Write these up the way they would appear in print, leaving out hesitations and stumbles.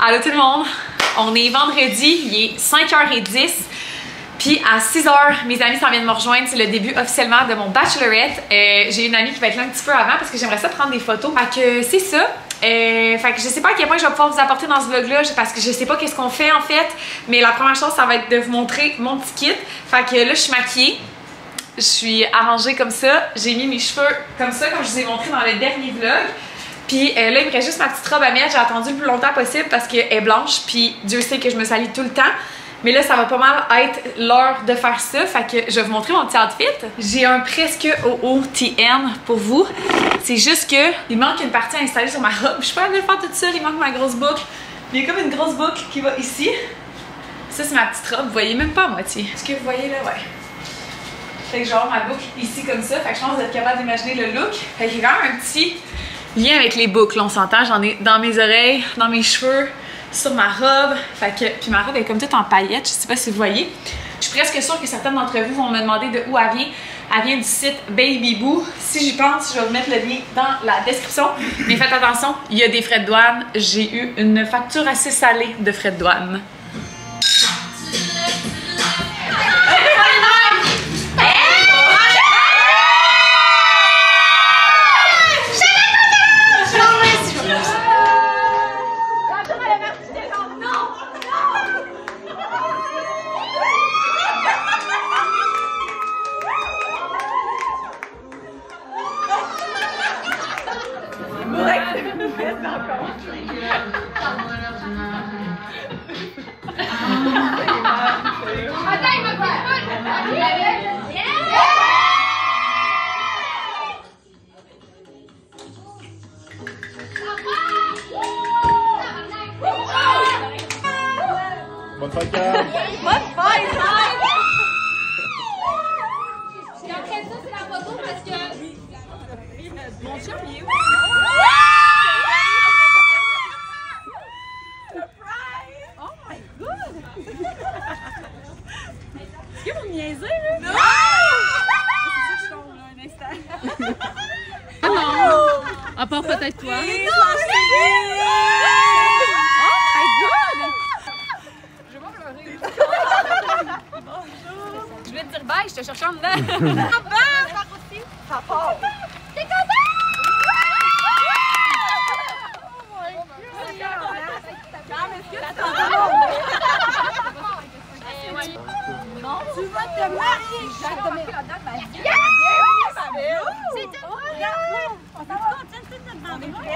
Allô tout le monde! On est vendredi, il est 5h10. Puis à 6h, mes amis s'en viennent me rejoindre. C'est le début officiellement de mon bachelorette. J'ai une amie qui va être là un petit peu avant parce que j'aimerais ça prendre des photos. Fait que c'est ça. Fait que je sais pas à quel point je vais pouvoir vous apporter dans ce vlog-là parce que je sais pas qu'est-ce qu'on fait en fait. Mais la première chose, ça va être de vous montrer mon petit kit. Fait que là, je suis maquillée. Je suis arrangée comme ça. J'ai mis mes cheveux comme ça, comme je vous ai montré dans le dernier vlog. Puis là, il me reste juste ma petite robe à mettre. J'ai attendu le plus longtemps possible parce qu'elle est blanche. Puis Dieu sait que je me salis tout le temps. Mais là, ça va pas mal être l'heure de faire ça. Fait que je vais vous montrer mon petit outfit. J'ai un presque OOTN pour vous. C'est juste que il manque une partie à installer sur ma robe. Je suis pas capable de faire tout ça. Il manque ma grosse boucle. Il y a comme une grosse boucle qui va ici. Ça, c'est ma petite robe. Vous voyez même pas à moitié. Est-ce que vous voyez là? Ouais. Fait que genre ma boucle ici comme ça. Fait que je pense que vous êtes capable d'imaginer le look. Fait qu'il y a quand même un petit lien avec les boucles. On s'entend. J'en ai dans mes oreilles, dans mes cheveux, sur ma robe. Fait que, puis ma robe est comme toute en paillettes. Je sais pas si vous voyez. Je suis presque sûre que certaines d'entre vous vont me demander de où elle vient. Elle vient du site Baby Boo. Si j'y pense, je vais vous mettre le lien dans la description. Mais faites attention, il y a des frais de douane. J'ai eu une facture assez salée de frais de douane. Bonne fête, Cam! Bonne fête! Et après ça, c'est la photo parce que mon chum, il est où? Surprise! Oh my god! Est-ce que vous me niaisez, là? Non! C'est ça que je tombe, là, un instant. Ah non! À part peut-être toi. Oui, je voulais te dire bye, je te cherchais en dedans. Ça part aussi. Ça part. T'es content? Oh my god. Est-ce que tu non, tu vas te marier. J'ai tombé la date de ma vie. C'est tout. On s'en va.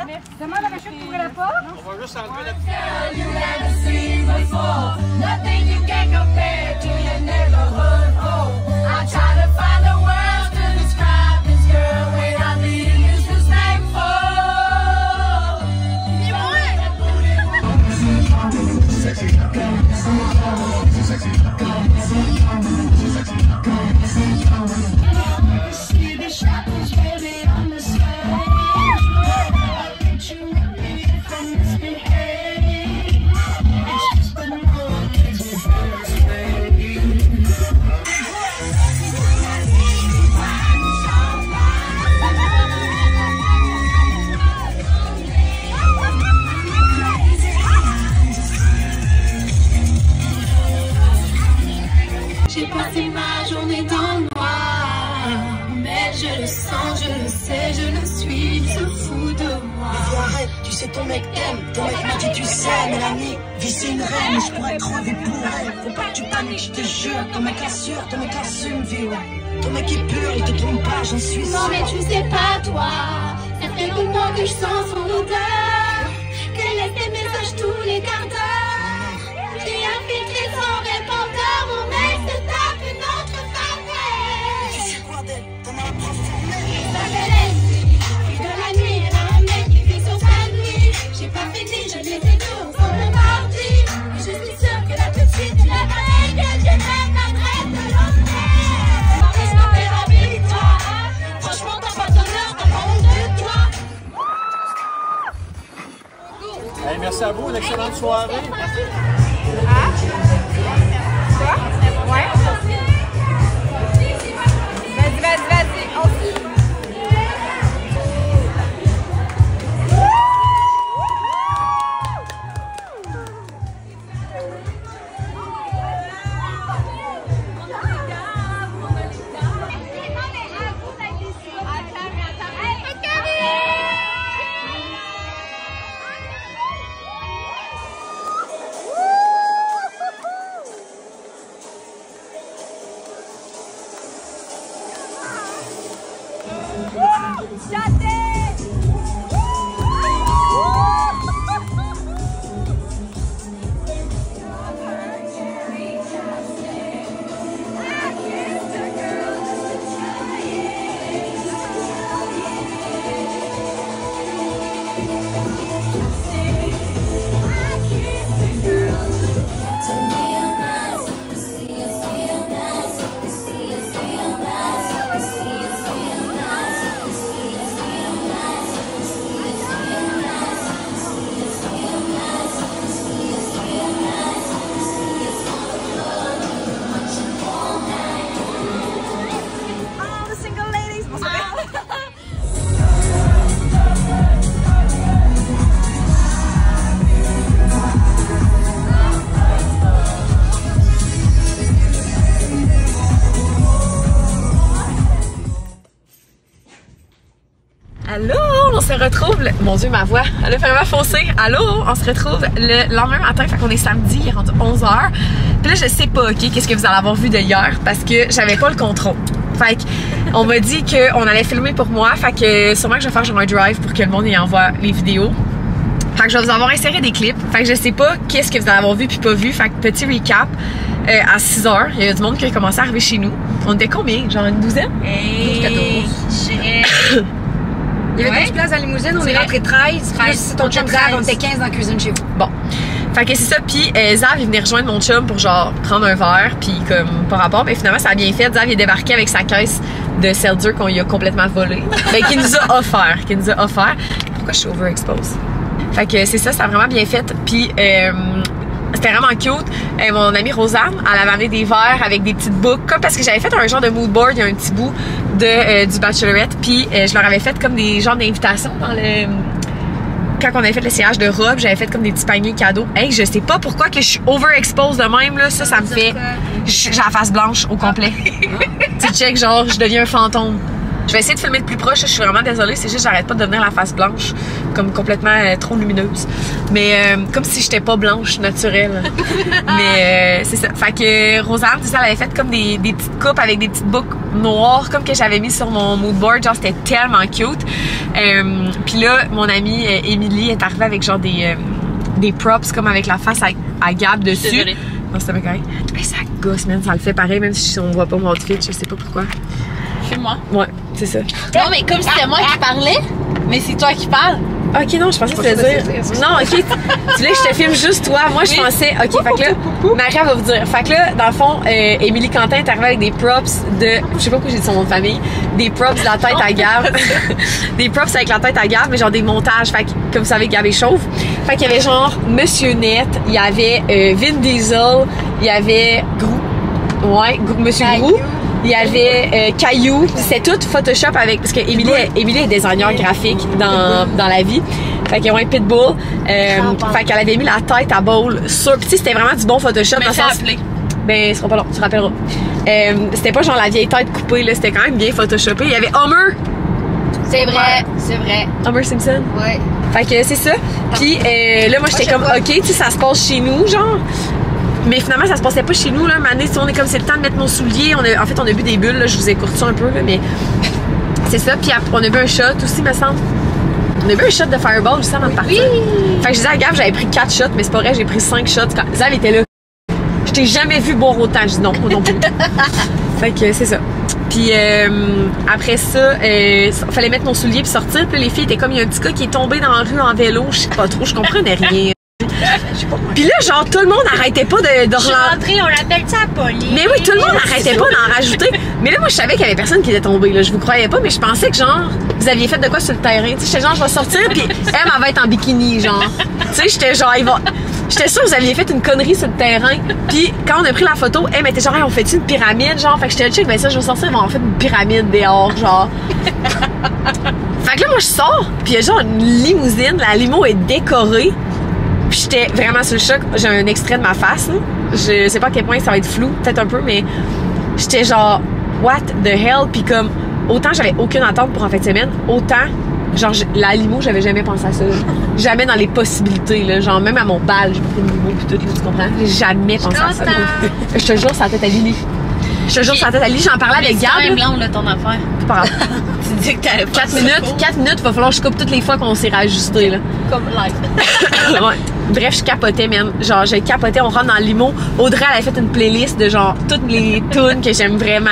Merci. Demande à Rachel d'ouvrir la porte. On va juste enlever la J'ai passé ma journée dans le noir, mais je le sens, je le sais, je le suis, il se fout de moi. Mais viens, arrête, tu sais ton mec t'aime, ton mec m'a dit tu sais, Mélanie, vie c'est une reine, je pourrais crever pour elle. Faut pas que tu paniques, je te jure, ton mec assure, ton mec assume, vie, ouais. Ton mec est pur, il te trompe pas, j'en suis sûr. Non mais tu sais pas toi, ça fait longtemps que je sens son odeur, qu'elle laisse des messages tous les quarts d'heure. J'ai infiltré son répondeur, mon mec se tape une autre femme. Tu sais quoi d'elle, t'en as transformé. Ça fait l'ennemi, et de la nuit, elle a un mec qui vit sur sa nuit. J'ai pas fini, je les ai tous ensemble mardi. Et je suis sûre que là tout de suite, il a pas elle, que j'ai même l'adresse de l'hôtel. Qu'est-ce qu'on fait la victoire? Franchement, t'as pas d'honneur, t'as pas honte de toi. Hey, merci à vous, une excellente soirée. Ah? Quoi? Ouais? Vas-y, on suit. retrouve, mon Dieu, ma voix, elle a vraiment faussé. Allô, on se retrouve le lendemain matin, fait qu'on est samedi, il est rendu 11h. Puis là, je sais pas, ok, qu'est-ce que vous allez avoir vu de hier, parce que j'avais pas le contrôle. Fait qu'on m'a dit qu'on allait filmer pour moi, fait que sûrement que je vais faire genre un drive pour que le monde y envoie les vidéos. Fait que je vais vous avoir inséré des clips. Fait que je sais pas qu'est-ce que vous allez avoir vu puis pas vu. Fait que petit recap, à 6h, il y a du monde qui a commencé à arriver chez nous. On était combien? Genre une douzaine? 12-14. Il y avait 12 places dans la limousine, on est rentré 13. Plus ton chum Zav, on était 15 dans la cuisine chez vous. Bon. Fait que c'est ça, puis Zav il venait rejoindre mon chum pour genre prendre un verre, puis comme par rapport, mais finalement ça a bien fait. Zav il est débarqué avec sa caisse de Seltzer qu'on lui a complètement volé, ben qu'il nous a offert, Pourquoi je suis overexposed? Fait que c'est ça, ça a vraiment bien fait, puis c'était vraiment cute. Mon amie Rosanne, elle avait amené des verres avec des petites boucles, comme parce que j'avais fait un genre de mood board, il y a un petit bout de du Bachelorette, puis je leur avais fait comme des genres d'invitations dans le... Quand on avait fait l'essayage de robe, j'avais fait comme des petits paniers cadeaux. Hey, je sais pas pourquoi que je suis overexposed de même, là. Ça me fait... J'ai la face blanche au complet. Tu check, genre, je deviens un fantôme. Je vais essayer de filmer de plus proche, je suis vraiment désolée, c'est juste j'arrête pas de devenir la face blanche, comme complètement trop lumineuse. Mais comme si j'étais pas blanche, naturelle. Mais c'est ça. Fait que Rosanne, c'est ça, elle avait fait comme des petites coupes avec des petites boucles noires, comme que j'avais mis sur mon mood board, genre c'était tellement cute. Puis là, mon amie Émilie est arrivée avec genre des props, comme avec la face à Gab dessus. Désolée. Non, c'était pas correct. Hey, ça gosse, man, ça le fait pareil, même si on voit pas mon outfit, je sais pas pourquoi. Filme-moi. Ouais, c'est ça. Non, mais comme si c'était moi qui parlais, mais c'est toi qui parles. Ok, non, je pensais que c'était dire. Non, ok. Tu voulais que je te filme juste toi. Moi, je pensais. Ok, fait que là, Maria va vous dire. Fait que là, dans le fond, Émilie Quentin est arrivée avec des props de. Je sais pas pourquoi j'ai dit son nom de famille. Des props de la tête à Gab. Des props avec la tête à Gab, mais genre des montages. Fait que, comme vous savez, Gab est chauve. Fait qu'il y avait genre Monsieur Net, il y avait Vin Diesel, il y avait Grou. Ouais, Monsieur Grou. Il y avait Caillou, c'est tout Photoshop avec, parce que Émilie est designer graphique dans la vie. Fait qu'il y a un Pitbull. Fait qu'elle avait mis la tête à bowl sur. Pis tu sais, c'était vraiment du bon Photoshop. Mais c'est appelé. Ben, ce sera pas long, tu te rappelleras. C'était pas genre la vieille tête coupée, là, c'était quand même bien photoshopé. Il y avait Homer. C'est vrai, c'est vrai. Homer Simpson. Ouais. Fait que c'est ça. Puis là, moi, j'étais comme, ok, tu sais, ça se passe chez nous, genre. Mais finalement, ça se passait pas chez nous, là. Mané, on est comme, c'est le temps de mettre nos souliers. En fait, on a bu des bulles, là. Je vous écourte ça un peu, là, mais c'est ça. Puis on a bu un shot aussi, me semble. On a bu un shot de Fireball aussi avant de partir. Oui. Fait que je disais à Gab, j'avais pris 4 shots, mais c'est pas vrai, j'ai pris 5 shots. Quand Zav était là. Je t'ai jamais vu boire autant. Je dis non, non plus. Fait que c'est ça. Puis après ça, fallait mettre nos souliers puis sortir. Puis les filles étaient comme, il y a un petit gars qui est tombé dans la rue en vélo. Je sais pas trop, je comprenais rien. Puis là, genre, tout le monde n'arrêtait pas de Rentrée, on l'appelle ça la police. Mais oui, tout le monde n'arrêtait pas d'en rajouter. Mais là, moi, je savais qu'il y avait personne qui était tombé. Là. Je vous croyais pas, mais je pensais que, genre, vous aviez fait de quoi sur le terrain. Tu sais, j'étais genre, je vais sortir, puis elle va être en bikini, genre. Tu sais, j'étais genre, j'étais sûre que vous aviez fait une connerie sur le terrain. Puis quand on a pris la photo, elle m'était genre, hey, on fait-tu une pyramide, genre. Fait que j'étais check, ben ça, je vais sortir, on fait une pyramide dehors, genre. Fait que là, moi, je sors, puis il y a genre une limousine. La limo est décorée. Puis j'étais vraiment sur le choc. J'ai un extrait de ma face, là. Je sais pas à quel point ça va être flou, peut-être un peu, mais j'étais genre, what the hell? Puis comme, autant j'avais aucune attente pour en fin de semaine, autant, genre, la limo, j'avais jamais pensé à ça. Jamais dans les possibilités, là. Genre, même à mon bal, j'ai pris une limo puis tout, là, tu comprends? J'ai jamais pensé à ça. Je te jure, ça a tête à Lily. Je te jure, ça a tête à Lily. J'en parlais avec Gab. C'est quand même long, là, ton affaire. C'est pas grave. Tu dis que t'allais pas 4 minutes, va falloir que je coupe toutes les fois qu'on s'est rajusté, là. comme live. Ouais. Bref, je capotais, man. Genre, j'ai capoté. On rentre dans le limo. Audrey, elle a fait une playlist de genre toutes les tunes que j'aime vraiment.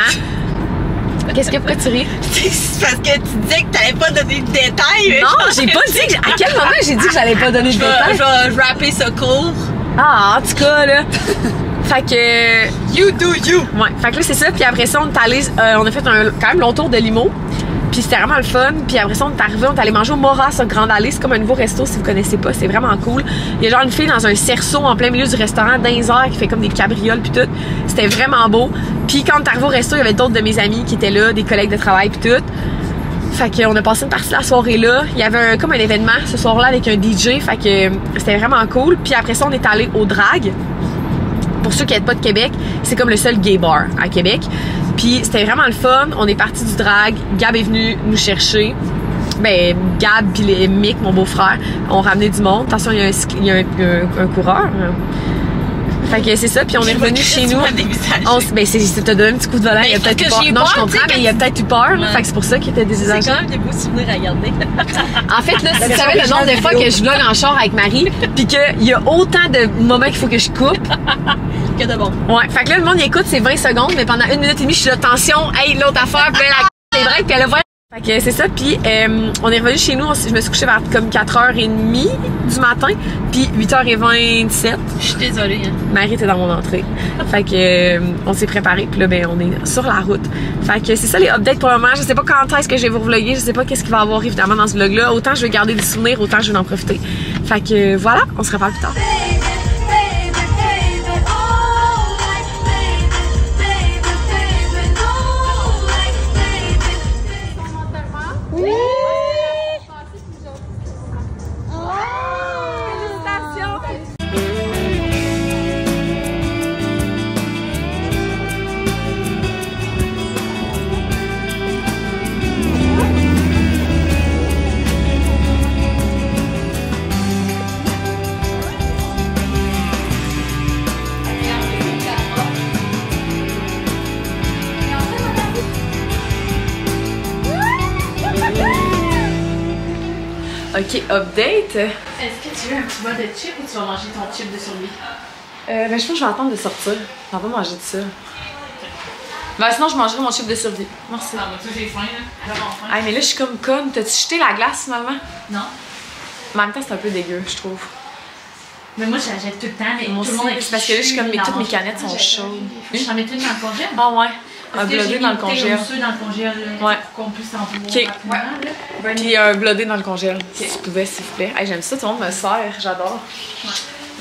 Qu'est-ce que pourquoi tu ris? C'est parce que tu disais que t'allais pas donner de détails. Non, j'ai pas dit que. À quel moment j'ai dit que j'allais pas donner de détails? Je vais rappeler ça court. Ah, en tout cas, là. Fait que. You do you. Ouais. Fait que là, c'est ça. Puis après ça, on est allé. On a fait un quand même long tour de limo. Puis c'était vraiment le fun. Puis après ça, on est arrivé, on est allé manger au Moras au Grande Allée. C'est comme un nouveau resto si vous connaissez pas. C'est vraiment cool. Il y a genre une fille dans un cerceau en plein milieu du restaurant d'un heure qui fait comme des cabrioles puis tout. C'était vraiment beau. Puis quand on est arrivé au resto, il y avait d'autres de mes amis qui étaient là, des collègues de travail puis tout. Fait qu'on a passé une partie de la soirée là. Il y avait comme un événement ce soir-là avec un DJ. Fait que c'était vraiment cool. Puis après ça, on est allé au Drag. Pour ceux qui n'êtes pas de Québec, c'est comme le seul gay bar à Québec. Puis c'était vraiment le fun. On est parti du drag. Gab est venu nous chercher. ben, Gab pis Mick, mon beau-frère, ont ramené du monde. Attention, il y a un coureur. Fait que c'est ça, puis on est revenu chez nous. Ben, ça t'a donné un petit coup de volant, il y a peut-être eu peur. Non, je comprends, mais il y a peut-être eu peur, là. Fait que c'est pour ça qu'il était désagréable. C'est quand même des beaux souvenirs à garder. En fait, là, si tu savais le nombre de fois que je vlog en char avec Marie, puis qu'il y a autant de moments qu'il faut que je coupe. Que de bon. Ouais, fait que là, le monde il écoute, c'est 20 secondes, mais pendant 1 minute et demie, je suis là, tension, hey, l'autre affaire, puis là, les breaks, puis elle a voit. Fait que c'est ça, puis on est revenu chez nous, je me suis couchée vers comme 4h30 du matin, puis 8h27. Je suis désolée. Hein. Marie était dans mon entrée. Fait que on s'est préparé, puis là, ben, on est sur la route. Fait que c'est ça les updates pour le moment. Je sais pas quand est-ce que je vais vous vlogger, je sais pas qu'est-ce qu'il va y avoir évidemment dans ce vlog-là. Autant je vais garder des souvenirs, autant je vais en profiter. Fait que voilà, on se reparle plus tard. Ok, update. Est-ce que tu veux un petit bol de chips ou tu vas manger ton chip de survie? Ben, je pense que je vais attendre de sortir. Je vais pas manger de ça. Ben, sinon, je mangerai mon chip de survie. Merci. Ah, bah, toi, j'ai faim, là. Vraiment faim. Hey, mais là, je suis comme conne. T'as-tu jeté la glace finalement? Non. Mais en même temps, c'est un peu dégueu, je trouve. Mais moi, je la jette tout le temps. Mais Moi tout le aussi, monde est c'est parce que là, je suis comme, mais toutes mes mange. canettes sont chaudes. Je t'en mets une dans le congèle. Ah ouais. Un Parce que blodé j'ai dans le mis une congèle. bouteille dans le congèle. Ouais. Pour qu'on puisse en boire Ok. rapidement, là. Puis un blodé dans le congèle. Si tu pouvais, s'il vous plaît. Hey, j'aime ça, tout le monde me sert. J'adore.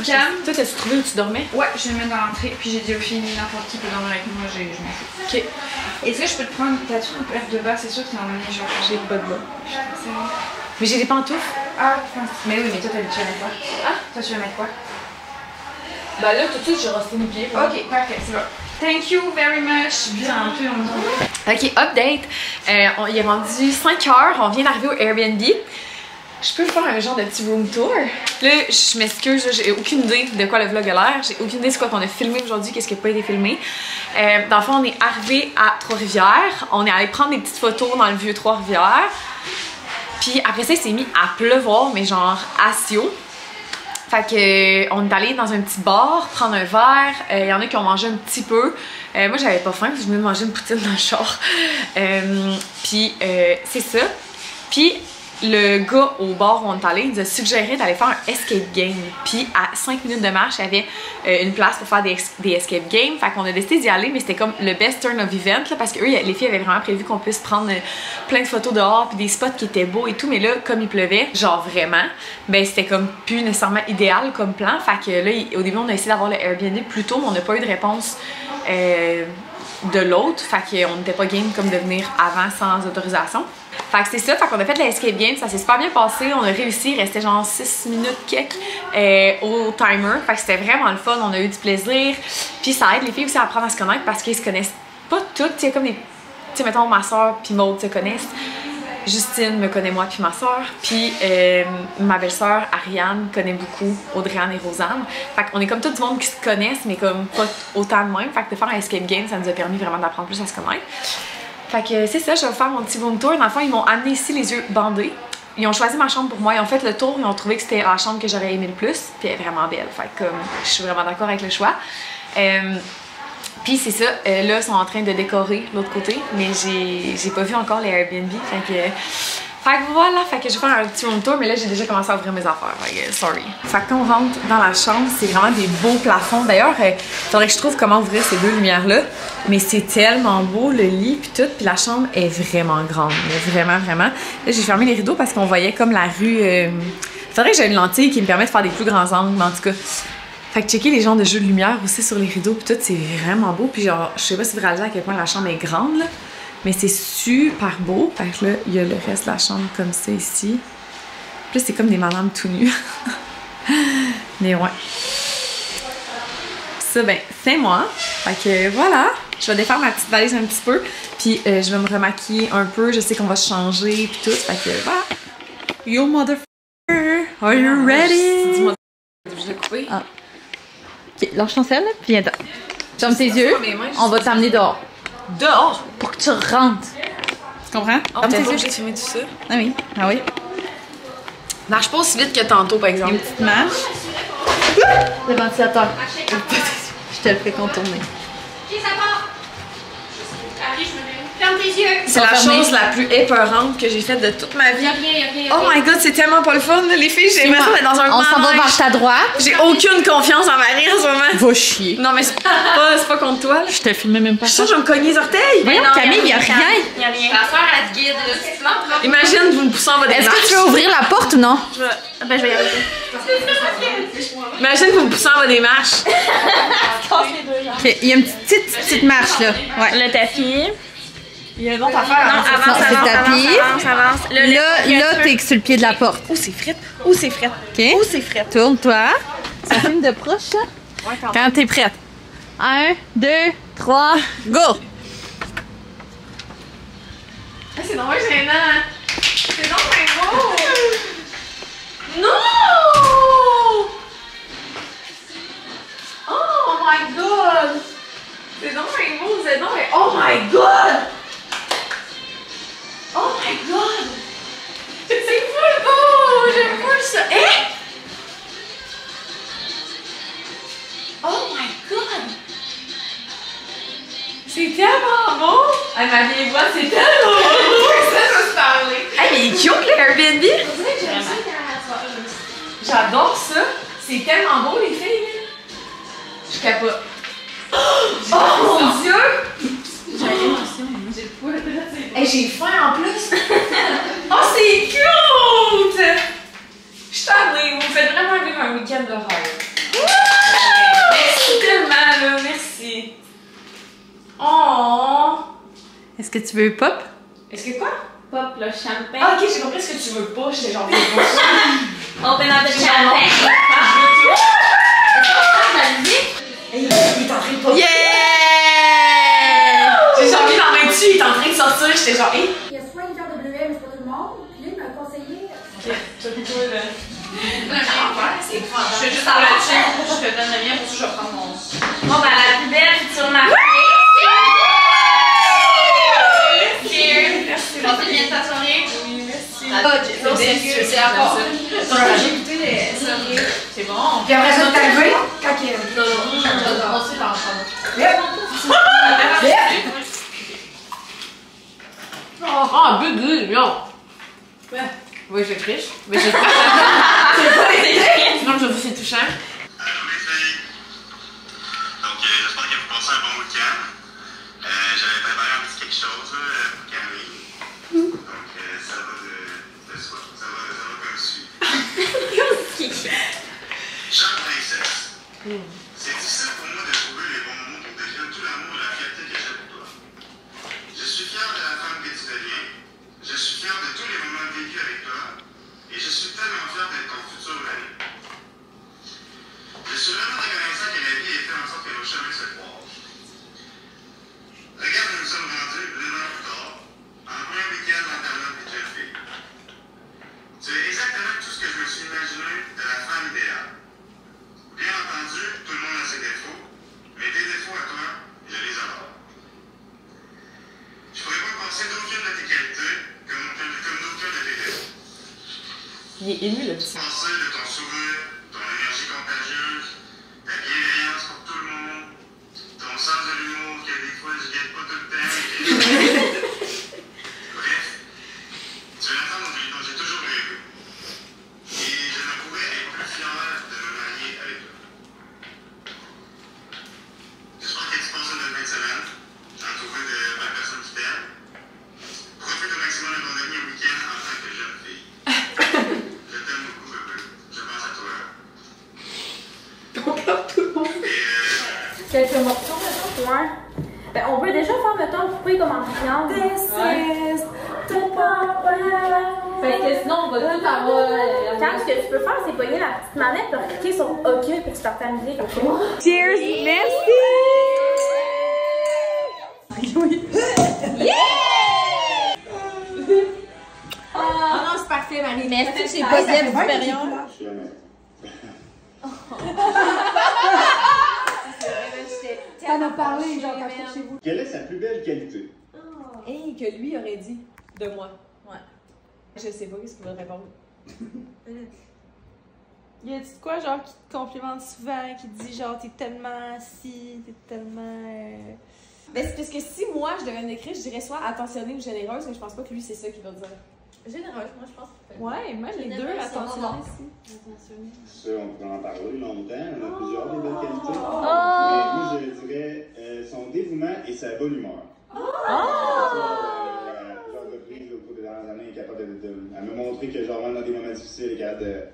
Cam? Toi, t'as-tu trouvé où tu dormais? Ouais, je vais le mettre dans l'entrée, puis j'ai déjà fini, n'importe qui peut dormir avec moi, je m'en fous. Ok. Est-ce que je peux te prendre, t'as-tu une paire de bas, c'est sûr que t'en as emmené, genre. J'ai pas de bas. C'est bon. Mais j'ai des pantoufles. Ah, mais oui, mais toi, tu vas mettre quoi? Ah, toi, tu vas mettre quoi? Ben là, tout de suite, j'ai resté mes pieds. Ok, parfait, c'est bon. Thank you very much. Bien, un peu, on me Ok, update. Il est rendu 5h, on vient d'arriver au Airbnb. Je peux faire un genre de petit room tour. Là, je m'excuse, j'ai aucune idée de quoi le vlog a l'air. J'ai aucune idée de quoi qu'on a filmé aujourd'hui, qu'est-ce qui n'a pas été filmé. Dans le fond, on est arrivé à Trois-Rivières. On est allé prendre des petites photos dans le vieux Trois-Rivières. Puis après ça, il s'est mis à pleuvoir, mais genre asio. Fait que on est allé dans un petit bar prendre un verre. Il y en a qui ont mangé un petit peu. Moi, j'avais pas faim parce que je venais de manger une poutine dans le char. Puis c'est ça. Puis le gars au bar où on est allé nous a suggéré d'aller faire un escape game. Puis à 5 minutes de marche, il y avait une place pour faire des escape games. Fait qu'on a décidé d'y aller, mais c'était comme le best turn of event là, parce que eux, les filles avaient vraiment prévu qu'on puisse prendre plein de photos dehors puis des spots qui étaient beaux et tout. Mais là, comme il pleuvait, genre vraiment, ben c'était comme plus nécessairement idéal comme plan. Fait que là, au début, on a essayé d'avoir le Airbnb plus tôt, mais on n'a pas eu de réponse de l'autre. Fait qu'on n'était pas game comme de venir avant sans autorisation. Fait que c'est ça, fait qu'on a fait l'escape game, ça s'est super bien passé, on a réussi, il restait genre 6 minutes quelques au timer, fait que c'était vraiment le fun, on a eu du plaisir, puis ça aide les filles aussi à apprendre à se connaître parce qu'ils se connaissent pas toutes, tu sais, comme des, tu sais, mettons ma soeur puis Maud se connaissent, Justine me connaît moi puis ma soeur, puis ma belle-sœur Ariane connaît beaucoup Audrey-Anne et Rosanne, fait qu'on est comme tout du monde qui se connaissent, mais comme pas autant de même, fait que de faire un escape game, ça nous a permis vraiment d'apprendre plus à se connaître. Fait que c'est ça, je vais vous faire mon petit room tour. Dans le fond, ils m'ont amené ici les yeux bandés. Ils ont choisi ma chambre pour moi, ils ont fait le tour, ils ont trouvé que c'était la chambre que j'aurais aimé le plus. Puis elle est vraiment belle, fait que comme je suis vraiment d'accord avec le choix. Puis c'est ça, là ils sont en train de décorer l'autre côté, mais j'ai pas vu encore les Airbnb, fait que voilà, fait que je vais faire un petit room tour, mais là j'ai déjà commencé à ouvrir mes affaires, fait que sorry. Fait que quand on rentre dans la chambre, c'est vraiment des beaux plafonds. D'ailleurs, il faudrait que je trouve comment ouvrir ces deux lumières-là, mais c'est tellement beau, le lit puis tout, puis la chambre est vraiment grande, mais vraiment, vraiment. Là j'ai fermé les rideaux parce qu'on voyait comme la rue... Faudrait que j'aie une lentille qui me permet de faire des plus grands angles, mais en tout cas... Fait que checker les genres de jeux de lumière aussi sur les rideaux puis tout, c'est vraiment beau. Puis genre, je sais pas si vous réalisez à quel point la chambre est grande là, mais c'est super beau. Fait que là, il y a le reste de la chambre comme ça ici. Puis là, c'est comme des madames tout nues. Mais ouais. Ça, ben, c'est moi. Fait que voilà. Je Je vais défaire ma petite valise un petit peu, puis je vais me remaquiller un peu. Je sais qu'on va se changer, puis tout. Fait que voilà. Yo, motherfucker! Are you ready? Dis-moi, je vais couper. Ah. Ok, lâche ton sel, puis viens-t'en. Ferme tes yeux, on va t'amener dehors. Dehors? Pour que tu rentres. Tu comprends? Ferme tes yeux. J'ai filmé tout ça. Ah oui, ah oui. Marche pas aussi vite que tantôt, par exemple. Une petite marche. Le ventilateur. Je te le fais contourner. Ok, ça part. Allez, je me mets. Ferme tes yeux. C'est la chose la plus épeurante que j'ai faite de toute ma vie. Y'a rien. Oh my god, c'est tellement pas le fun, les filles. J'ai l'impression d'être dans un On s'en va manège. vers ta droite. J'ai aucune confiance en Marie en ce moment. Va chier. Non, mais c'est pas contre toi. Là. Je te filmais même pas Je ça. sens que je vais me cogner les orteils. Voyons, Camille, y'a rien. Y'a rien. La soeur, elle te guide, là. Si tu l'entres, là. Imagine, vous me poussez en bas des Est-ce marches. que tu veux ouvrir la porte ou non? Ben, je vais y arriver. Imagine, vous me poussez en bas des marches. Ok, il y a une petite marche là. Ouais. Le tapis. Il y a une autre affaire. Non, avance, c'est le tapis. avance. Là, t'es sur le pied de la porte. Oh, c'est frette. Oh, c'est frette. Ok? Oh, c'est frette. Tourne-toi. Ça filme de proche, ça? Ouais, Quand t'es prête. 1, 2, 3, go! C'est normal gênant. C'est donc un beau. Non! Oh my god! C'est donc un beau, c'est donc un... Oh my god! Oh my god! C'est full beau! J'aime full ça! Eh? Oh my god! C'est tellement beau! Hey, ma vieille boîte, c'est tellement beau! Ça, je vais se parler. Hey, mais il est cute, le Airbnb! J'adore ça! C'est tellement beau, les filles! Je capote. Oh mon dieu! Hey, j'ai faim en plus! Oh, c'est cute! Je suis tannée, vous me faites vraiment vivre un week-end de rêve. Merci tellement, là, merci. Oh! Est-ce que tu veux pop? Est-ce que quoi? Pop le champagne. Ah, ok, j'ai compris ce que tu veux pas. J'étais genre, Open up the champagne. il est en train de pas. Yeah! J'ai genre mis dans main dessus, il est en train de sortir. J'étais genre, hey! Il y a soit une carte de bleuet, mais c'est pas tout le monde. Puis là, il m'a conseillé. Ok, tu as plutôt le. C'est quoi? Je vais juste faire le check. Je te donne le mien, pour que je vais prendre mon. Bon, ben, la plus belle future mariée. Merci. Passez bien ta soirée. Oui, merci. C'est à part. J'ai écouté les soirées. C'est bon. Puis après ça, t'es arrivé quand il On sait dans Ah, bébé, non. Oui, je triche. Mais j'ai triché. C'est pas été. Sinon, je vous fais touchant. Allô les filles! Donc j'espère que vous passez un bon week-end. J'avais préparé un petit quelque chose pour Camille. Donc ça va de soi. Ça va comme suit. Chère princesse, c'est difficile pour moi de trouver les bons mots pour décrire tout l'amour et la fierté que j'ai pour toi. Je suis fier de la femme que tu deviens. Je suis fier de tous les moments vécus avec toi. Et je suis tellement fier d'être ton futur mari. Je suis vraiment reconnaissant que la vie ait fait en sorte que nos chemins se croisent. Regarde où nous sommes rendus 9 ans plus tard, en plein week-end d'enterrement de jeune fille. Tu es exactement tout ce que je me suis imaginé de la femme idéale. Bien entendu, tout le monde a ses défauts, mais tes défauts à toi, je les adore. Je pourrais pas penser d'aucune de tes qualités comme d'aucun de tes défauts. Il est ému, le petit. Penser de ton sourire, ton énergie contagieuse, ta bienveillance pour tout le monde, ton sens de l'humour que des fois je guette pas tout le temps. Bref, tu es la femme dont j'ai toujours rêvé. Et je ne pourrais être plus fier de me marier avec toi. J'espère que tu passes une bonne fin de semaine, entouré de belles personnes qui t'aiment. Profite au maximum de ton dernier week-end en tant que jeune fille. Je t'aime beaucoup, bébé. Je pense à toi. Quelques morceaux, mettons, ouais. Ben, on peut déjà faire, mettons, couper comme en triangle. Fait que sinon, on va tout avoir. Quand ce que tu peux faire, c'est pogner la petite manette pour cliquer sur OK puis tu partes ta musique. Cheers! Merci! Oui. Yeah! Oh non, c'est parfait, Marie. Mais est-ce que j'ai pas bien supérieur? T'en as parlé, genre, quand j'étais chez vous. Quelle est sa plus belle qualité? Hey, que lui aurait dit de moi. Ouais. Je sais pas ce qu'il va répondre. Y a-tu de quoi, genre, qui te complimente souvent, qui te dit, genre, t'es tellement si, t'es tellement. Mais c'est parce que si moi je devais m'écrire, je dirais soit attentionnée ou généreuse, mais je pense pas que lui c'est ça qu'il va dire. Généreuse, moi je pense. Ouais, même les deux, attentionnés aussi. Ça, on pourrait en parler longtemps. On a plusieurs des belles qualités. Oh! Mais moi, je dirais son dévouement et sa bonne humeur. Genre de prise au cours des dernières années, elle est capable de me montrer que, genre, même dans des moments difficiles, elle est capable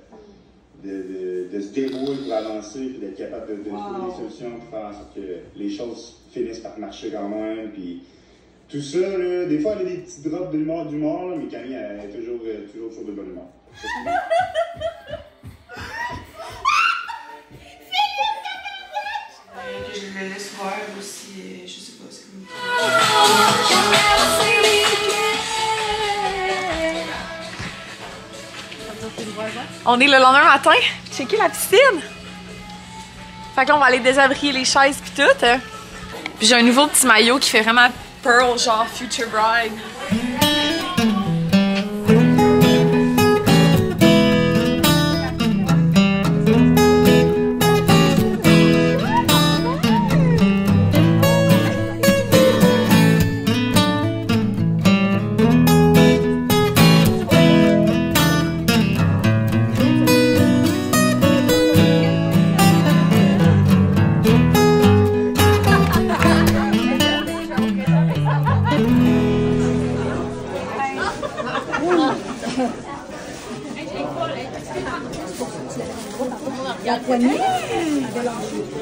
de se dévouer pour avancer, puis d'être capable de trouver des solutions pour faire en sorte que les choses finissent par marcher quand même. Puis tout ça, là, des fois, elle a des petits drops d'humour, là, mais Camille, elle est toujours de bonne humeur. Que je le laisse voir aussi, je sais pas, c'est comme... On est le lendemain matin, checker la piscine. Fait que là, on va aller désabrier les chaises pis tout. Puis j'ai un nouveau petit maillot qui fait vraiment Pearl, genre Future Bride.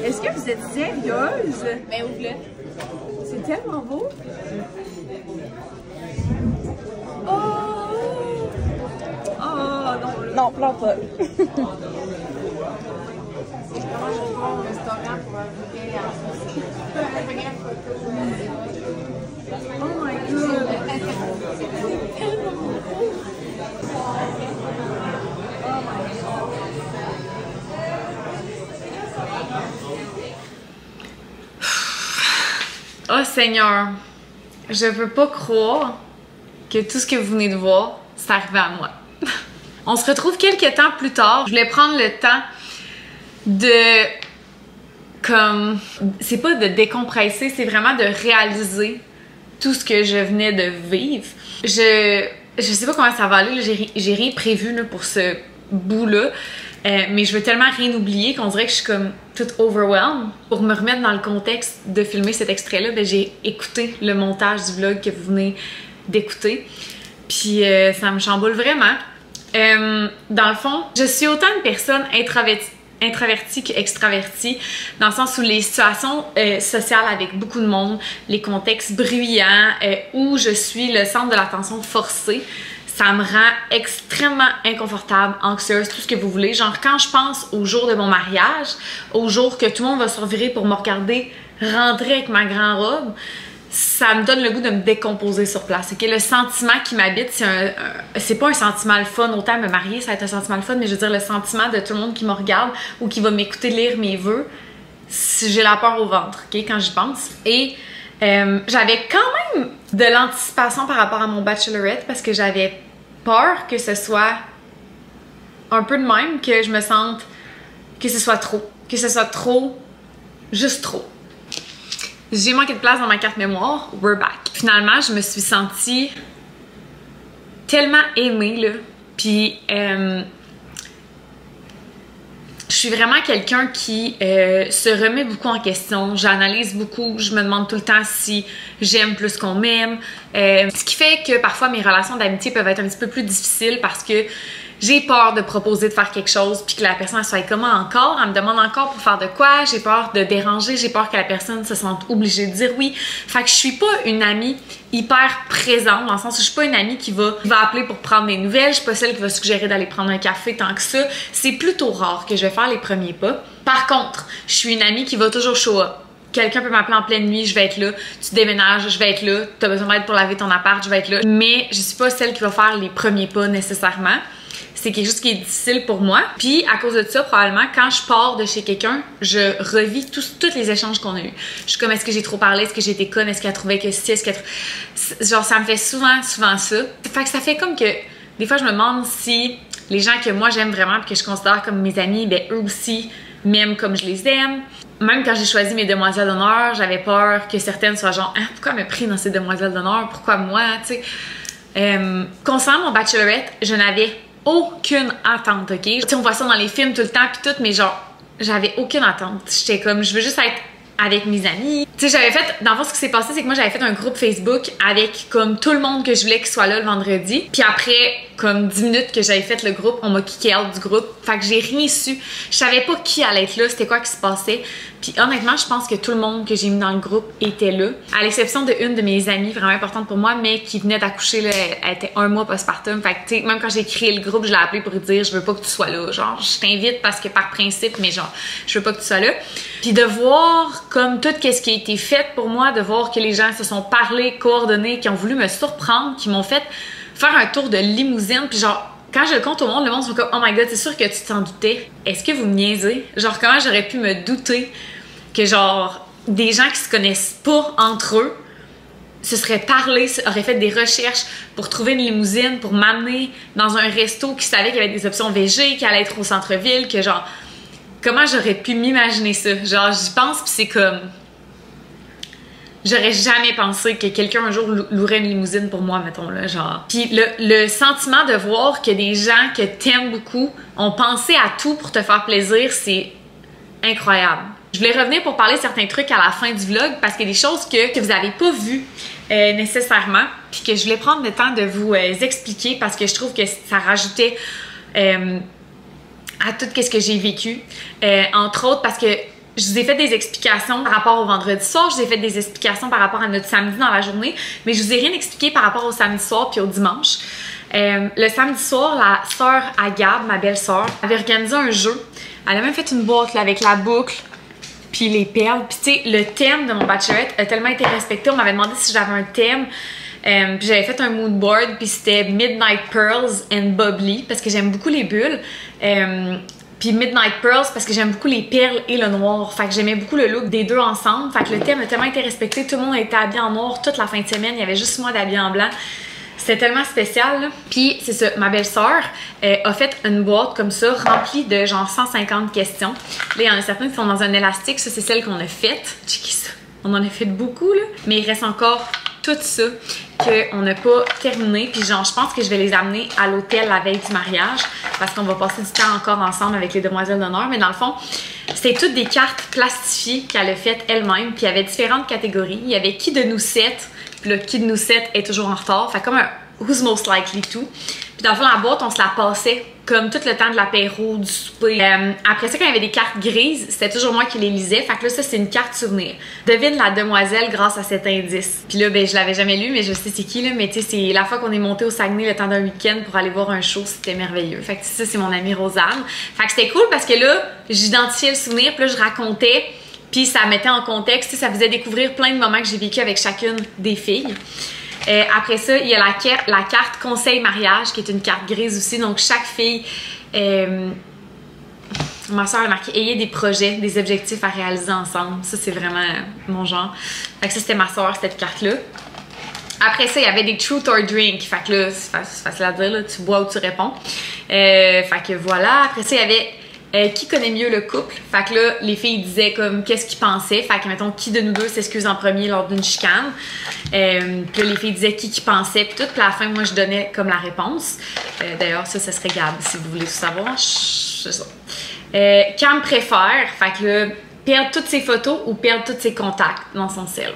Est-ce que vous êtes sérieuse? Ben ouvre-le. C'est tellement beau. Oh! Oh non! Non, pleure pas. Oh my god! Oh Seigneur, je peux pas croire que tout ce que vous venez de voir, c'est arrivé à moi. On se retrouve quelques temps plus tard. Je voulais prendre le temps de... c'est pas de décompresser, c'est vraiment de réaliser tout ce que je venais de vivre. Je sais pas comment ça va aller, j'ai rien prévu là, pour ce bout-là. Mais je veux tellement rien oublier qu'on dirait que je suis comme toute overwhelmed. Pour me remettre dans le contexte de filmer cet extrait-là, ben, j'ai écouté le montage du vlog que vous venez d'écouter. Puis ça me chamboule vraiment. Dans le fond, je suis autant une personne introvertie qu'extravertie, dans le sens où les situations sociales avec beaucoup de monde, les contextes bruyants, où je suis le centre de l'attention forcé, ça me rend extrêmement inconfortable, anxieuse, tout ce que vous voulez. Genre, quand je pense au jour de mon mariage, au jour que tout le monde va se revirer pour me regarder rentrer avec ma grande robe, ça me donne le goût de me décomposer sur place. Okay? Le sentiment qui m'habite, c'est pas un sentiment le fun. Autant me marier, ça va être un sentiment le fun, mais je veux dire, le sentiment de tout le monde qui me regarde ou qui va m'écouter lire mes vœux, j'ai la peur au ventre, okay? Quand j'y pense. Et j'avais quand même de l'anticipation par rapport à mon bachelorette parce que j'avais peur que ce soit un peu de même, que je me sente que ce soit trop, juste trop. J'ai manqué de place dans ma carte mémoire, we're back. Finalement, je me suis sentie tellement aimée, là. Puis, je suis vraiment quelqu'un qui se remet beaucoup en question. J'analyse beaucoup, je me demande tout le temps si j'aime plus qu'on m'aime. Ce qui fait que parfois mes relations d'amitié peuvent être un petit peu plus difficiles parce que j'ai peur de proposer de faire quelque chose puis que la personne elle soit comment encore, elle me demande encore pour faire de quoi, j'ai peur de déranger, j'ai peur que la personne se sente obligée de dire oui. Fait que je suis pas une amie hyper présente, dans le sens où je suis pas une amie qui va appeler pour prendre des nouvelles, je suis pas celle qui va suggérer d'aller prendre un café tant que ça. C'est plutôt rare que je vais faire les premiers pas. Par contre, je suis une amie qui va toujours show up. quelqu'un peut m'appeler en pleine nuit, je vais être là. Tu déménages, je vais être là. Tu as besoin d'aide pour laver ton appart, je vais être là. Mais je suis pas celle qui va faire les premiers pas nécessairement. C'est quelque chose qui est difficile pour moi. Puis à cause de ça, probablement, quand je pars de chez quelqu'un, je revis tous les échanges qu'on a eus. Je suis comme, est-ce que j'ai trop parlé? Est-ce que j'ai été conne? Est-ce qu'elle trouvait que si? Est-ce qu'elle... Genre, ça me fait souvent ça. Fait que ça fait comme que, des fois, je me demande si les gens que moi j'aime vraiment et que je considère comme mes amis, ben eux aussi m'aiment comme je les aime. Même quand j'ai choisi mes demoiselles d'honneur, j'avais peur que certaines soient genre, ah, pourquoi elle m'a pris dans ces demoiselles d'honneur? Pourquoi moi? Tu sais. Concernant mon bachelorette, je n'avais aucune attente, ok? Tu sais, on voit ça dans les films tout le temps pis tout, mais genre, j'avais aucune attente. J'étais comme, je veux juste être avec mes amis. Tu sais, j'avais fait, dans le fond, ce qui s'est passé, c'est que moi, j'avais fait un groupe Facebook avec comme tout le monde que je voulais qu'il soit là le vendredi. Puis après, comme 10 minutes que j'avais fait le groupe, on m'a kické out du groupe. Fait que j'ai rien su. Je savais pas qui allait être là, c'était quoi qui se passait. Puis honnêtement, je pense que tout le monde que j'ai mis dans le groupe était là. À l'exception d'une de mes amies vraiment importante pour moi, mais qui venait d'accoucher, là, elle était 1 mois postpartum. Fait que tu sais, même quand j'ai créé le groupe, je l'ai appelé pour lui dire, je veux pas que tu sois là. Genre, je t'invite parce que par principe, mais genre, je veux pas que tu sois là. Puis de voir comme tout ce qui a été fait pour moi, de voir que les gens se sont parlé, coordonnés, qui ont voulu me surprendre, qui m'ont fait faire un tour de limousine, puis genre, quand je le compte au monde, le monde sont comme « Oh my god, c'est sûr que tu t'en doutais. Est-ce que vous me niaisez? » Genre, comment j'aurais pu me douter que genre, des gens qui se connaissent pas entre eux se seraient parlé, auraient fait des recherches pour trouver une limousine, pour m'amener dans un resto qui savait qu'il y avait des options végé, qui allait être au centre-ville, que genre, comment j'aurais pu m'imaginer ça? Genre, j'y pense pis c'est comme... J'aurais jamais pensé que quelqu'un un jour louerait une limousine pour moi, mettons, là, genre. Puis le sentiment de voir que des gens que t'aimes beaucoup ont pensé à tout pour te faire plaisir, c'est incroyable. Je voulais revenir pour parler de certains trucs à la fin du vlog parce qu'il y a des choses que vous n'avez pas vues nécessairement, puis que je voulais prendre le temps de vous expliquer parce que je trouve que ça rajoutait à tout ce que j'ai vécu. Entre autres parce que je vous ai fait des explications par rapport au vendredi soir, je vous ai fait des explications par rapport à notre samedi dans la journée, mais je vous ai rien expliqué par rapport au samedi soir puis au dimanche. Le samedi soir, la sœur Agab, ma belle-sœur, avait organisé un jeu. Elle a même fait une boîte là, avec la boucle puis les perles. Puis tu sais, le thème de mon bachelorette a tellement été respecté. On m'avait demandé si j'avais un thème. Puis j'avais fait un mood board puis c'était Midnight Pearls and Bubbly parce que j'aime beaucoup les bulles. Puis Midnight Pearls parce que j'aime beaucoup les perles et le noir. Fait que j'aimais beaucoup le look des deux ensemble. Fait que le thème a tellement été respecté. Tout le monde a été habillé en noir toute la fin de semaine. Il y avait juste moi d'habillé en blanc. C'était tellement spécial, là. Puis c'est ça, ma belle-sœur a fait une boîte comme ça, remplie de genre 150 questions. Là, il y en a certaines qui sont dans un élastique. Ça, c'est celle qu'on a faite. Checkez ça. On en a fait beaucoup, là. Mais il reste encore tout ça qu'on n'a pas terminé. Puis genre, je pense que je vais les amener à l'hôtel la veille du mariage parce qu'on va passer du temps encore ensemble avec les demoiselles d'honneur. Mais dans le fond, c'était toutes des cartes plastifiées qu'elle a faites elle-même. Puis il y avait différentes catégories. Il y avait qui de nous 7. Puis le qui de nous 7 est toujours en retard. Fait comme un Who's Most Likely To. Puis dans le fond, la boîte, on se la passait comme tout le temps de l'apéro, du souper. Après ça, quand il y avait des cartes grises, c'était toujours moi qui les lisais. Fait que là, ça, c'est une carte souvenir. Devine la demoiselle grâce à cet indice. Puis là, ben, je l'avais jamais lu, mais je sais c'est qui, là. Mais tu sais, c'est la fois qu'on est monté au Saguenay le temps d'un week-end pour aller voir un show, c'était merveilleux. Fait que ça, c'est mon amie Rosanne. Fait que c'était cool parce que là, j'identifiais le souvenir, puis là, je racontais. Puis ça mettait en contexte, ça faisait découvrir plein de moments que j'ai vécu avec chacune des filles. Après ça, il y a la carte conseil mariage qui est une carte grise aussi. Donc chaque fille, ma soeur a marqué ayez des projets, des objectifs à réaliser ensemble. Ça c'est vraiment mon genre. Fait que ça c'était ma soeur cette carte là. Après ça, il y avait des truth or drink. Fait que là, c'est facile à dire, là, tu bois ou tu réponds. Fait que voilà. Après ça, il y avait qui connaît mieux le couple? Fait que là, les filles disaient comme qu'est-ce qu'ils pensaient. Fait que mettons, qui de nous deux s'excuse en premier lors d'une chicane. Puis là, les filles disaient qui pensait. Puis tout. Puis à la fin, moi, je donnais comme la réponse. D'ailleurs, ça serait Gab, si vous voulez tout savoir. C'est ça. Cam préfère. Fait que là, perdre toutes ses photos ou perdre tous ses contacts dans son cell.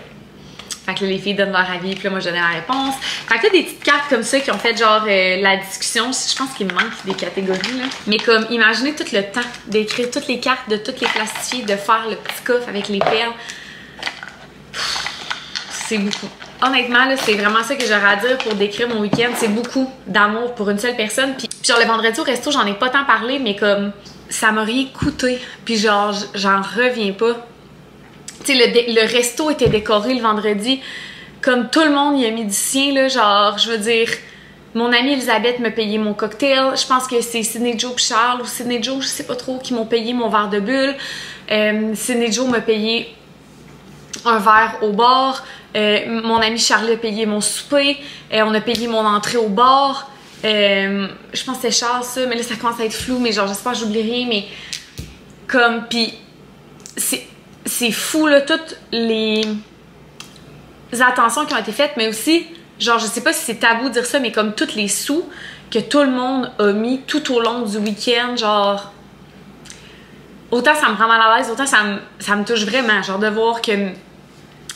Fait que là, les filles donnent leur avis, puis là, moi, je donnais la réponse. Fait que là, des petites cartes comme ça qui ont fait genre la discussion. Je pense qu'il me manque des catégories, là. Mais comme, imaginez tout le temps d'écrire toutes les cartes, de toutes les plastifier, de faire le petit coffre avec les perles. C'est beaucoup. Honnêtement, là, c'est vraiment ça que j'aurais à dire pour décrire mon week-end. C'est beaucoup d'amour pour une seule personne. Puis genre, le vendredi au resto, j'en ai pas tant parlé, mais comme, ça m'a rien coûté. Puis genre, j'en reviens pas. tu sais, le resto était décoré le vendredi. Comme tout le monde y a mis du sien, là, genre, je veux dire, mon amie Elisabeth me payait mon cocktail. Je pense que c'est Sydney Joe et Charles, ou Sydney Joe, je sais pas trop, qui m'ont payé mon verre de bulle. Sydney Joe m'a payé un verre au bar. Mon ami Charlie a payé mon souper. On a payé mon entrée au bar. Je pense que c'était Charles, ça, mais là, ça commence à être flou, mais genre, j'espère que j'oublie rien, mais comme, pis c'est fou, là, toutes les attentions qui ont été faites, mais aussi, genre, je sais pas si c'est tabou de dire ça, mais comme tous les sous que tout le monde a mis tout au long du week-end, genre, autant ça me rend mal à l'aise, autant ça me touche vraiment, genre, de voir que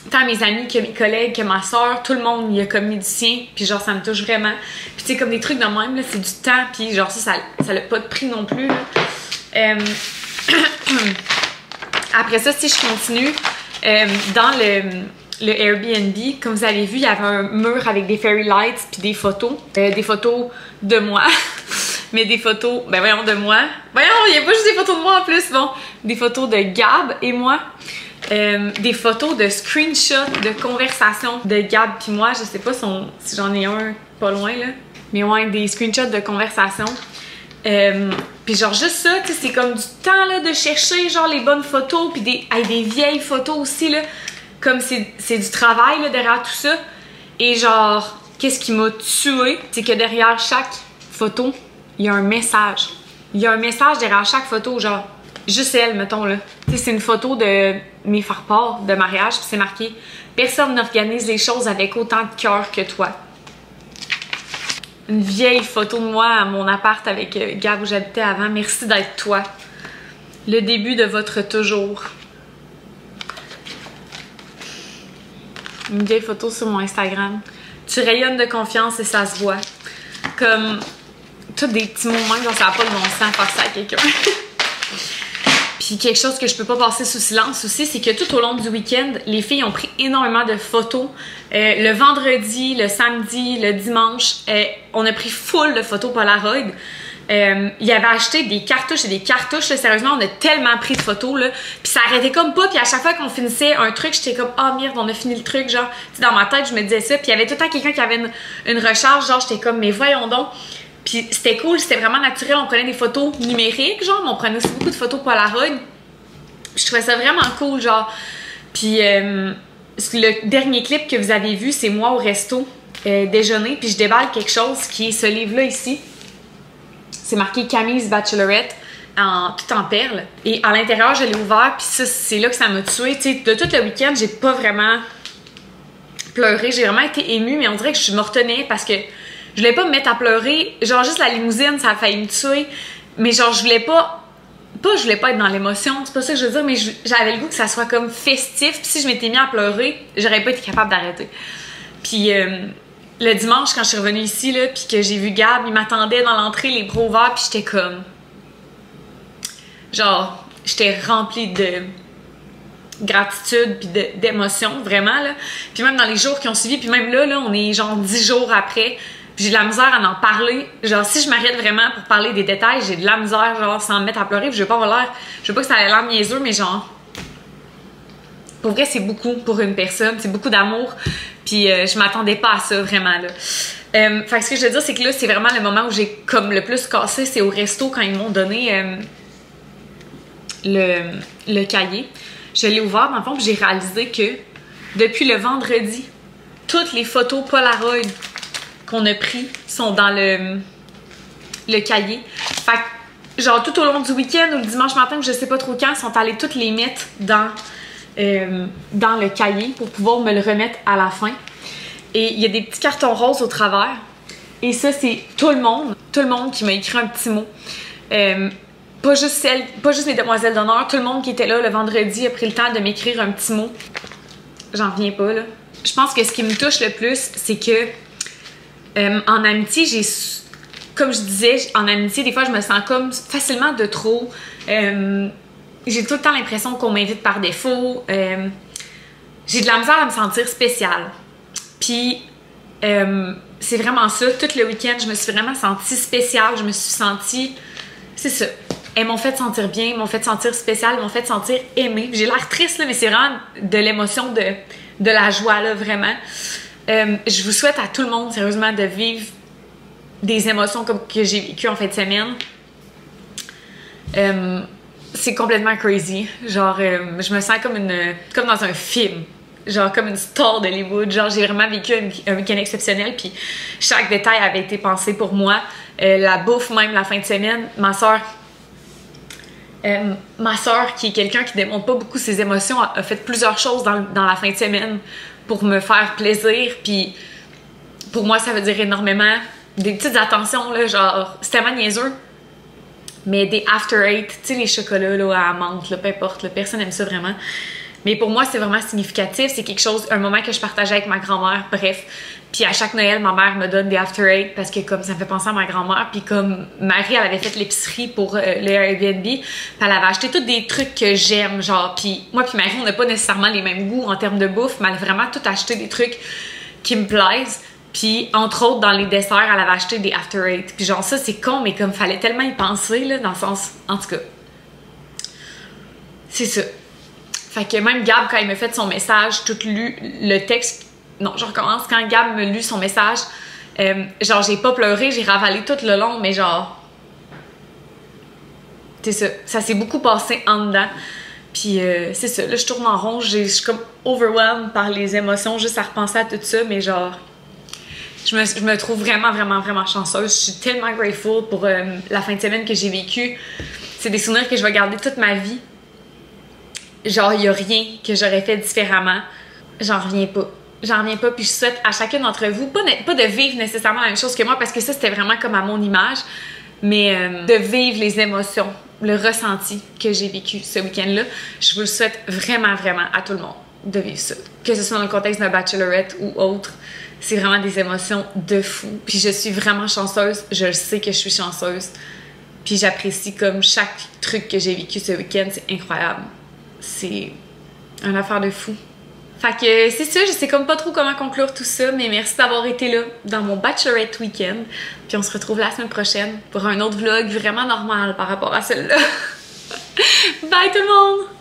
tant mes amis, que mes collègues, que ma soeur, tout le monde y a comme mis du sien, puis genre, ça me touche vraiment. Puis tu sais, comme des trucs de même, là, c'est du temps, puis genre, ça n'a pas de prix non plus, là. Après ça, si je continue, dans le Airbnb, comme vous avez vu, il y avait un mur avec des fairy lights puis des photos de moi. Mais des photos, ben voyons, de moi. Voyons, il n'y a pas juste des photos de moi en plus, bon. Des photos de Gab et moi. Des photos de screenshots de conversations de Gab puis moi. Je sais pas si j'en ai un pas loin, là. Mais ouais, des screenshots de conversations. Puis genre juste ça, tu sais, c'est comme du temps, là, de chercher, genre, les bonnes photos. Puis des vieilles photos aussi, là. Comme c'est du travail, là, derrière tout ça. Et genre, qu'est-ce qui m'a tuée? C'est que derrière chaque photo, il y a un message. Il y a un message derrière chaque photo, genre, juste elle, mettons, là. Tu sais, c'est une photo de mes faire-part de mariage, puis c'est marqué « Personne n'organise les choses avec autant de cœur que toi ». Une vieille photo de moi à mon appart avec Gab où j'habitais avant. Merci d'être toi. Le début de votre toujours. Une vieille photo sur mon Instagram. Tu rayonnes de confiance et ça se voit. Comme tous des petits moments, genre ça n'a pas de bon sens faire ça à quelqu'un. Puis quelque chose que je peux pas passer sous silence aussi, c'est que tout au long du week-end, les filles ont pris énormément de photos. Le vendredi, le samedi, le dimanche, on a pris full de photos Polaroid. Il avait acheté des cartouches et des cartouches, là, sérieusement, on a tellement pris de photos, là, puis ça arrêtait comme pas, puis à chaque fois qu'on finissait un truc, j'étais comme « Ah merde, on a fini le truc », genre, tu sais, dans ma tête, je me disais ça, puis il y avait tout le temps quelqu'un qui avait une recharge, genre, j'étais comme « Mais voyons donc », puis c'était cool, c'était vraiment naturel, on prenait des photos numériques, genre, mais on prenait aussi beaucoup de photos Polaroid, puis je trouvais ça vraiment cool, genre, puis le dernier clip que vous avez vu, c'est moi au resto, déjeuner, puis je déballe quelque chose qui est ce livre-là ici. C'est marqué Camille's Bachelorette, tout en perles. Et à l'intérieur, je l'ai ouvert, puis ça, c'est là que ça m'a tuée. Tu sais, de tout le week-end, j'ai pas vraiment pleuré. J'ai vraiment été émue, mais on dirait que je me retenais parce que je voulais pas me mettre à pleurer. Genre, juste la limousine, ça a failli me tuer. Mais genre, je voulais pas je voulais pas être dans l'émotion, c'est pas ça que je veux dire, mais j'avais le goût que ça soit comme festif. Puis si je m'étais mis à pleurer, j'aurais pas été capable d'arrêter. Puis le dimanche, quand je suis revenue ici, là, puis que j'ai vu Gab, il m'attendait dans l'entrée, les bras ouverts, puis j'étais comme... Genre, j'étais remplie de gratitude, puis d'émotion, vraiment, là. Puis même dans les jours qui ont suivi, puis même là, on est genre 10 jours après, puis j'ai de la misère à en parler. Genre, si je m'arrête vraiment pour parler des détails, j'ai de la misère, genre, sans me mettre à pleurer, puis je veux pas avoir l'air... Je veux pas que ça ait l'air niaiseux, mais genre... Pour vrai, c'est beaucoup pour une personne, c'est beaucoup d'amour, puis je m'attendais pas à ça, vraiment, là. Fait que ce que je veux dire, c'est que là, c'est vraiment le moment où j'ai comme le plus cassé, c'est au resto, quand ils m'ont donné le cahier. Je l'ai ouvert, dans le fond, puis j'ai réalisé que depuis le vendredi, toutes les photos Polaroid qu'on a pris sont dans le cahier. Fait que, genre, tout au long du week-end ou le dimanche matin, je sais pas trop quand, ils sont allés toutes les mettre dans le cahier pour pouvoir me le remettre à la fin. Et il y a des petits cartons roses au travers. Et ça, c'est tout le monde qui m'a écrit un petit mot. Pas juste les demoiselles d'honneur, tout le monde qui était là le vendredi a pris le temps de m'écrire un petit mot. J'en reviens pas, là. Je pense que ce qui me touche le plus, c'est que en amitié, comme je disais, en amitié, des fois, je me sens comme facilement de trop. J'ai tout le temps l'impression qu'on m'invite par défaut. J'ai de la misère à me sentir spéciale. Puis, c'est vraiment ça. Tout le week-end, je me suis vraiment sentie spéciale. Je me suis sentie... C'est ça. elles m'ont fait sentir bien, m'ont fait sentir spéciale, m'ont fait sentir aimée. J'ai l'air triste, là, mais c'est vraiment de l'émotion, de la joie, là, vraiment. Je vous souhaite à tout le monde, sérieusement, de vivre des émotions comme que j'ai vécues en fin de semaine. C'est complètement crazy. Genre, je me sens comme dans un film. Genre, comme une star d'Hollywood. Genre, j'ai vraiment vécu un week-end exceptionnel, puis chaque détail avait été pensé pour moi. La bouffe, même, la fin de semaine. Ma soeur, qui est quelqu'un qui démontre pas beaucoup ses émotions, a fait plusieurs choses dans la fin de semaine pour me faire plaisir, puis pour moi, ça veut dire énormément. Des petites attentions, là, genre, c'est tellement niaiseux, mais des after eight, tu sais, les chocolats, là, à menthe, là, peu importe, là, personne n'aime ça vraiment. Mais pour moi, c'est vraiment significatif, c'est quelque chose, un moment que je partageais avec ma grand-mère, bref. Puis à chaque Noël, ma mère me donne des after eight parce que comme ça me fait penser à ma grand-mère. Puis comme Marie, elle avait fait l'épicerie pour le Airbnb, puis elle avait acheté tous des trucs que j'aime, genre. Puis moi puis Marie, on n'a pas nécessairement les mêmes goûts en termes de bouffe, mais elle a vraiment tout acheté des trucs qui me plaisent. Puis entre autres, dans les desserts, elle avait acheté des after eight. Puis genre ça, c'est con, mais comme fallait tellement y penser, là, dans le sens... En tout cas, c'est ça. Fait que même Gab, quand il m'a fait son message, tout lu, le texte... Non, je recommence. Quand Gab me lut son message, genre, j'ai pas pleuré, j'ai ravalé tout le long, mais genre... C'est ça. Ça s'est beaucoup passé en dedans. Puis c'est ça. Là, je tourne en rond. Je suis comme overwhelmed par les émotions, juste à repenser à tout ça, mais genre... Je me trouve vraiment, vraiment, vraiment chanceuse. Je suis tellement grateful pour la fin de semaine que j'ai vécue. C'est des souvenirs que je vais garder toute ma vie. Genre, il n'y a rien que j'aurais fait différemment. J'en reviens pas. J'en reviens pas, puis je souhaite à chacune d'entre vous, pas de vivre nécessairement la même chose que moi, parce que ça, c'était vraiment comme à mon image, mais de vivre les émotions, le ressenti que j'ai vécu ce week-end-là. Je vous le souhaite vraiment, vraiment à tout le monde de vivre ça. Que ce soit dans le contexte d'un bachelorette ou autre, c'est vraiment des émotions de fou. Puis je suis vraiment chanceuse, je le sais que je suis chanceuse, puis j'apprécie comme chaque truc que j'ai vécu ce week-end, c'est incroyable. C'est une affaire de fou. Fait que c'est ça, je sais comme pas trop comment conclure tout ça, mais merci d'avoir été là dans mon bachelorette week-end. Puis on se retrouve la semaine prochaine pour un autre vlog vraiment normal par rapport à celui-là. Bye tout le monde!